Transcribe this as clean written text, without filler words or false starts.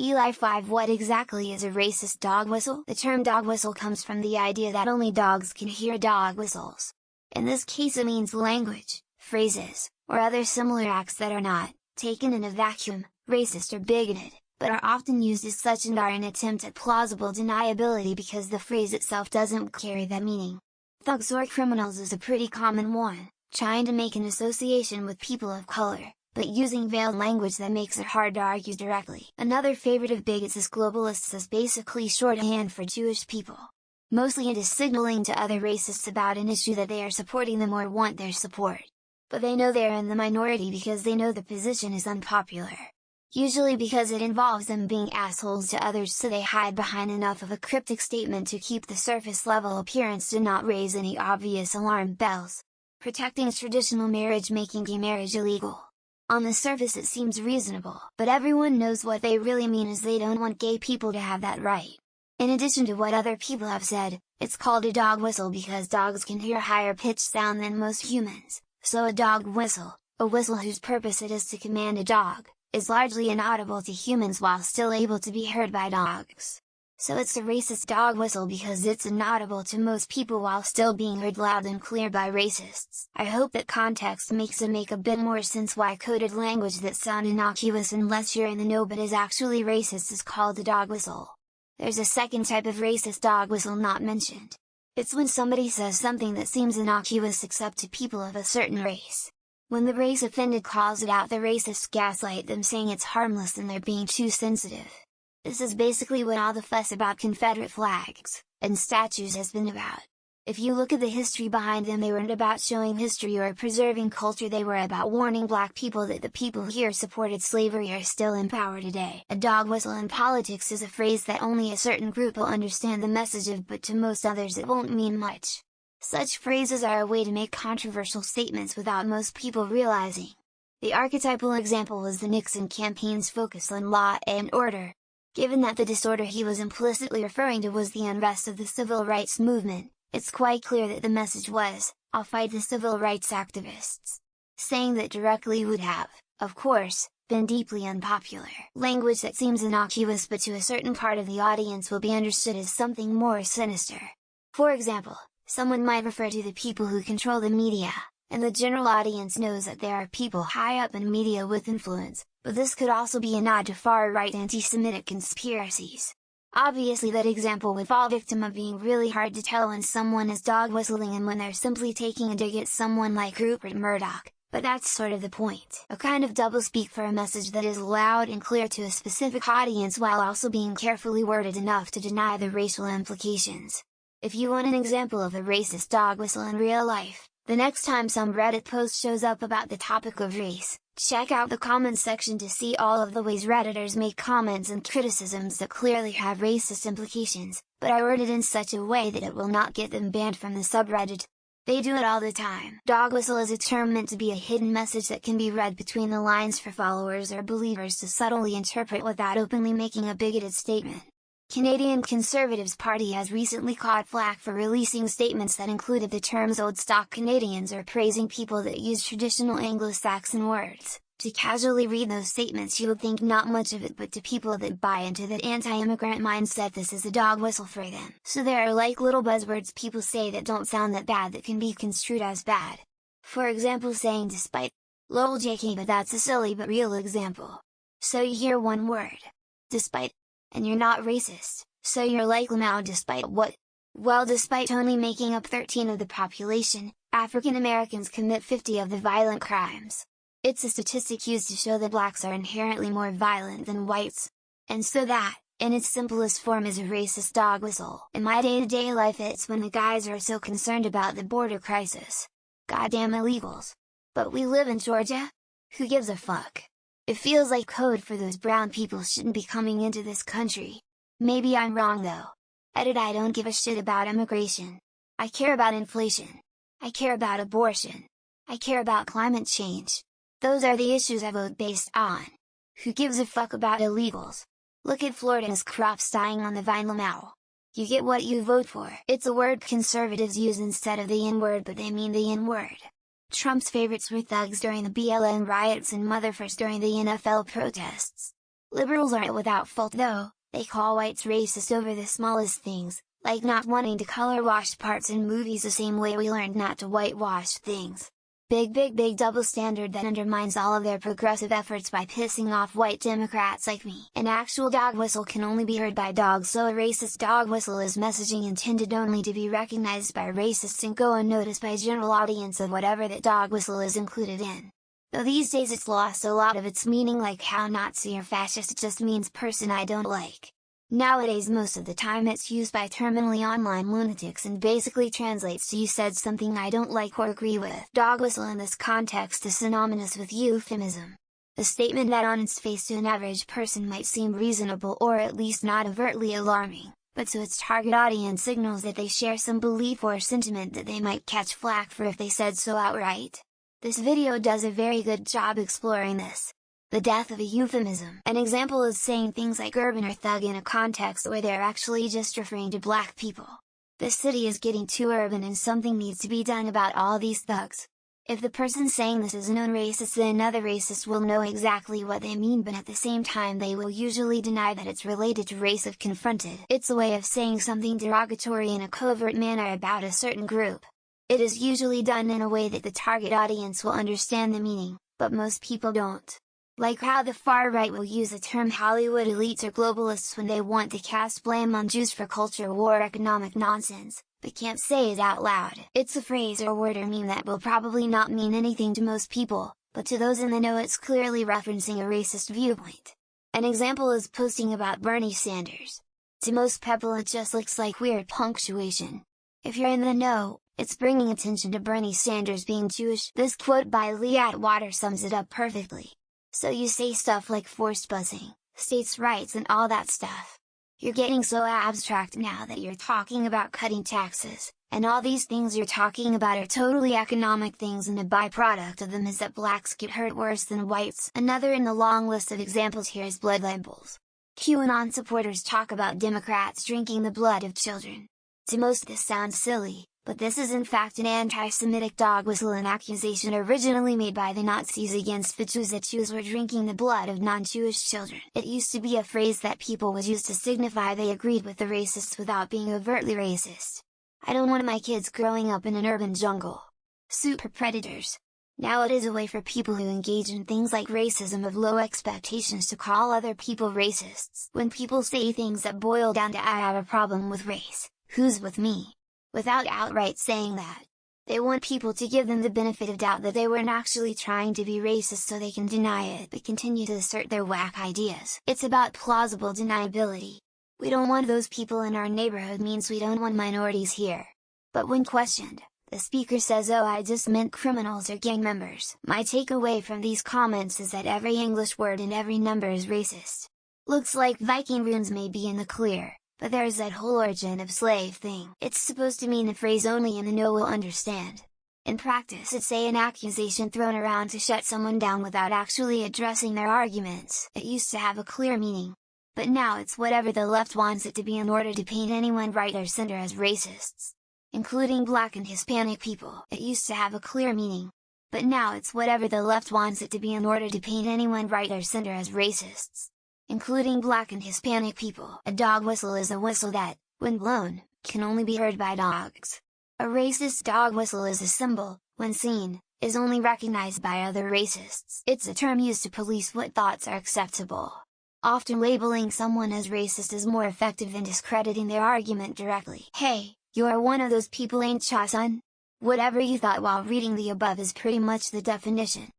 ELI5 What exactly is a racist dog whistle? The term dog whistle comes from the idea that only dogs can hear dog whistles. In this case it means language, phrases, or other similar acts that are not, taken in a vacuum, racist or bigoted, but are often used as such and are an attempt at plausible deniability because the phrase itself doesn't carry that meaning. Thugs or criminals is a pretty common one, trying to make an association with people of color, but using veiled language that makes it hard to argue directly. Another favorite of bigots is globalists, as basically shorthand for Jewish people. Mostly it is signaling to other racists about an issue that they are supporting them or want their support. But they know they are in the minority because they know the position is unpopular. Usually because it involves them being assholes to others, so they hide behind enough of a cryptic statement to keep the surface level appearance to not raise any obvious alarm bells. Protecting traditional marriage, making gay marriage illegal. On the surface it seems reasonable, but everyone knows what they really mean is they don't want gay people to have that right. In addition to what other people have said, it's called a dog whistle because dogs can hear higher pitched sound than most humans, so a dog whistle, a whistle whose purpose it is to command a dog, is largely inaudible to humans while still able to be heard by dogs. So it's a racist dog whistle because it's inaudible to most people while still being heard loud and clear by racists. I hope that context makes it make a bit more sense why coded language that sound innocuous unless you're in the know but is actually racist is called a dog whistle. There's a second type of racist dog whistle not mentioned. It's when somebody says something that seems innocuous except to people of a certain race. When the race offended calls it out, the racists gaslight them saying it's harmless and they're being too sensitive. This is basically what all the fuss about Confederate flags and statues has been about. If you look at the history behind them, they weren't about showing history or preserving culture, they were about warning black people that the people here supported slavery are still in power today. A dog whistle in politics is a phrase that only a certain group will understand the message of, but to most others it won't mean much. Such phrases are a way to make controversial statements without most people realizing. The archetypal example was the Nixon campaign's focus on law and order. Given that the disorder he was implicitly referring to was the unrest of the civil rights movement, it's quite clear that the message was, "I'll fight the civil rights activists." Saying that directly would have, of course, been deeply unpopular. Language that seems innocuous but to a certain part of the audience will be understood as something more sinister. For example, someone might refer to the people who control the media, and the general audience knows that there are people high up in media with influence, but this could also be a nod to far-right anti-Semitic conspiracies. Obviously that example would fall victim of being really hard to tell when someone is dog whistling and when they're simply taking a dig at someone like Rupert Murdoch, but that's sort of the point. A kind of doublespeak for a message that is loud and clear to a specific audience while also being carefully worded enough to deny the racial implications. If you want an example of a racist dog whistle in real life, the next time some Reddit post shows up about the topic of race, check out the comments section to see all of the ways Redditors make comments and criticisms that clearly have racist implications, but are worded in such a way that it will not get them banned from the subreddit. They do it all the time. Dog whistle is a term meant to be a hidden message that can be read between the lines for followers or believers to subtly interpret without openly making a bigoted statement. Canadian Conservatives Party has recently caught flack for releasing statements that included the terms old stock Canadians or praising people that use traditional Anglo-Saxon words. To casually read those statements you would think not much of it, but to people that buy into that anti-immigrant mindset this is a dog whistle for them. So there are like little buzzwords people say that don't sound that bad that can be construed as bad. For example, saying despite. Lol JK, but that's a silly but real example. So you hear one word. Despite. And you're not racist, so you're like Lamau despite what? Well, despite only making up 13 of the population, African Americans commit 50 of the violent crimes. It's a statistic used to show that blacks are inherently more violent than whites. And so that, in its simplest form, is a racist dog whistle. In my day-to-day life it's when the guys are so concerned about the border crisis. Goddamn illegals. But we live in Georgia? Who gives a fuck? It feels like code for those brown people shouldn't be coming into this country. Maybe I'm wrong though. Edit: I don't give a shit about immigration. I care about inflation. I care about abortion. I care about climate change. Those are the issues I vote based on. Who gives a fuck about illegals? Look at Florida's crops dying on the vine. Lamau. You get what you vote for. It's a word conservatives use instead of the N-word, but they mean the N-word. Trump's favorites were thugs during the BLM riots and motherfuckers during the NFL protests. Liberals aren't without fault though, they call whites racist over the smallest things, like not wanting to color wash parts in movies the same way we learned not to whitewash things. Big double standard that undermines all of their progressive efforts by pissing off white Democrats like me. An actual dog whistle can only be heard by dogs, so a racist dog whistle is messaging intended only to be recognized by racists and go unnoticed by general audience of whatever that dog whistle is included in. Though these days it's lost a lot of its meaning, like how Nazi or fascist just means person I don't like. Nowadays most of the time it's used by terminally online lunatics and basically translates to "you said something I don't like or agree with." Dog whistle in this context is synonymous with euphemism. A statement that on its face to an average person might seem reasonable or at least not overtly alarming, but to its target audience signals that they share some belief or sentiment that they might catch flack for if they said so outright. This video does a very good job exploring this. The death of a euphemism. An example is saying things like urban or thug in a context where they're actually just referring to black people. This city is getting too urban and something needs to be done about all these thugs. If the person saying this is a known racist, then another racist will know exactly what they mean, but at the same time they will usually deny that it's related to race if confronted. It's a way of saying something derogatory in a covert manner about a certain group. It is usually done in a way that the target audience will understand the meaning, but most people don't. Like how the far right will use the term Hollywood elites or globalists when they want to cast blame on Jews for culture war or economic nonsense, but can't say it out loud. It's a phrase or word or meme that will probably not mean anything to most people, but to those in the know it's clearly referencing a racist viewpoint. An example is posting about Bernie Sanders. To most people it just looks like weird punctuation. If you're in the know, it's bringing attention to Bernie Sanders being Jewish. This quote by Lee Atwater sums it up perfectly. So you say stuff like forced busing, states' rights and all that stuff. You're getting so abstract now that you're talking about cutting taxes, and all these things you're talking about are totally economic things, and a byproduct of them is that blacks get hurt worse than whites. Another in the long list of examples here is blood libels. QAnon supporters talk about Democrats drinking the blood of children. To most this sounds silly, but this is in fact an anti-Semitic dog whistle, an accusation originally made by the Nazis against the Jews that Jews were drinking the blood of non-Jewish children. It used to be a phrase that people would use to signify they agreed with the racists without being overtly racist. I don't want my kids growing up in an urban jungle. Super predators. Now it is a way for people who engage in things like racism of low expectations to call other people racists. When people say things that boil down to "I have a problem with race, who's with me?" without outright saying that. They want people to give them the benefit of doubt that they weren't actually trying to be racist so they can deny it but continue to assert their whack ideas. It's about plausible deniability. We don't want those people in our neighborhood means we don't want minorities here. But when questioned, the speaker says, "Oh, I just meant criminals or gang members." My takeaway from these comments is that every English word and every number is racist. Looks like Viking runes may be in the clear. But there's that whole origin of slave thing. It's supposed to mean a phrase only in the know will understand. In practice it's an accusation thrown around to shut someone down without actually addressing their arguments. It used to have a clear meaning. But now it's whatever the left wants it to be in order to paint anyone right or center as racists. Including black and Hispanic people. It used to have a clear meaning. But now it's whatever the left wants it to be in order to paint anyone right or center as racists. Including black and Hispanic people. A dog whistle is a whistle that, when blown, can only be heard by dogs. A racist dog whistle is a symbol, when seen, is only recognized by other racists. It's a term used to police what thoughts are acceptable. Often labeling someone as racist is more effective than discrediting their argument directly. "Hey, you're one of those people, ain't ya, son?" Whatever you thought while reading the above is pretty much the definition.